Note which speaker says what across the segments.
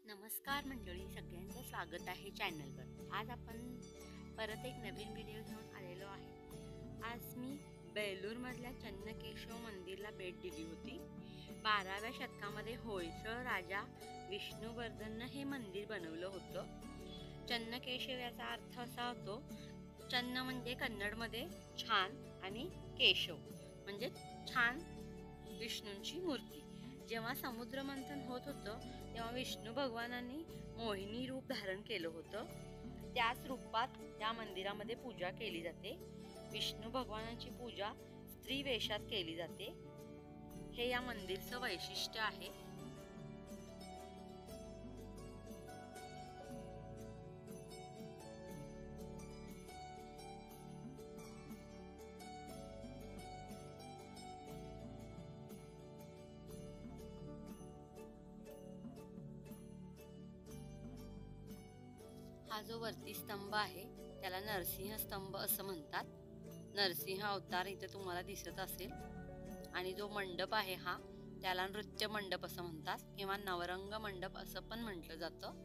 Speaker 1: नमस्कार मंडळी, सगळ्यांचं स्वागत आहे चॅनलवर। आज आपण परत एक नवीन व्हिडिओ घेऊन आलेलो आहे। आज मी बेलूरमधल्या चन्नकेशव मंदिरला भेट दिली होती। 12व्या शतकामध्ये होयसळ राजा विष्णुवर्धननं हे मंदिर बनवलं होतं। चन्नकेशव याचा अर्थ असा होतो, चन्न म्हणजे कन्नडमध्ये छान आणि केशव म्हणजे छान विष्णूंची मूर्ती। जेव्हा समुद्र मंथन होत होतं तेव्हा विष्णू भगवानांनी मोहिनी रूप धारण केलं होतं। त्याच रूपात त्या मंदिरामध्ये पूजा केली जाते। विष्णू भगवानांची पूजा स्त्री वेशात केली जाते। हे या मंदिरचं वैशिष्ट्य आहे। हा जो वरती स्तंभ आहे त्याला नरसिंह स्तंभ असं म्हणतात। नरसिंह अवतार इथे तुम्हाला दिसत असेल। आणि जो मंडप आहे हा त्याला नृत्य मंडप असं म्हणतात किंवा नवरंग मंडप असं पण म्हटलं जातं।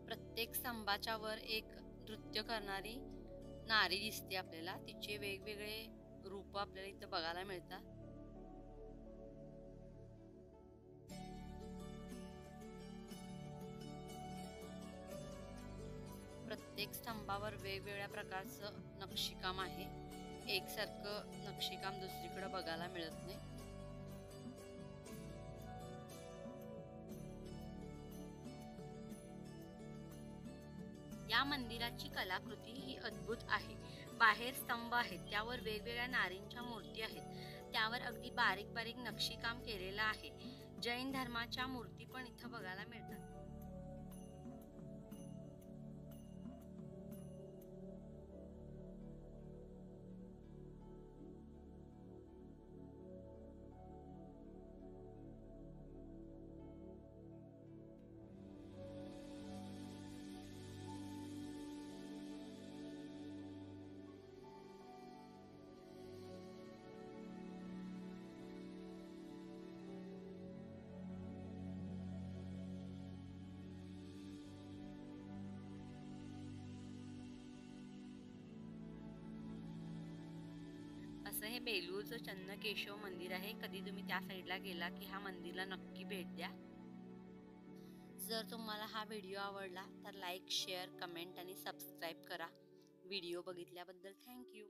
Speaker 1: प्रत्येक स्तंभाच्या वर एक नृत्य करणारी नारी दिसते आपल्याला। तिचे वेगवेगळे रूप आपल्याला इथे बघायला मिळतात। प्रत्येक स्तंभावर वेगवेगळ्या प्रकारचं नक्षीकाम आहे। एकसारखं नक्षीकाम दुसरीकडे बघायला मिळत नाही। या मंदिराची कलाकृती ही अद्भुत आहे। बाहेर स्तंभ आहेत त्यावर वेगवेगळ्या नारींच्या मूर्ती आहेत। त्यावर अगदी बारीक बारीक नक्षीकाम केलेलं आहे। जैन धर्माच्या मूर्ती पण इथं बघायला मिळतात। असं हे बेलूरचं चन्नकेशव मंदिर आहे। कधी तुम्ही त्या साईडला गेला की ह्या मंदिरला नक्की भेट द्या। जर तुम्हाला हा व्हिडिओ आवडला तर लाईक, शेअर, कमेंट आणि सबस्क्राईब करा। व्हिडिओ बघितल्याबद्दल थँक्यू।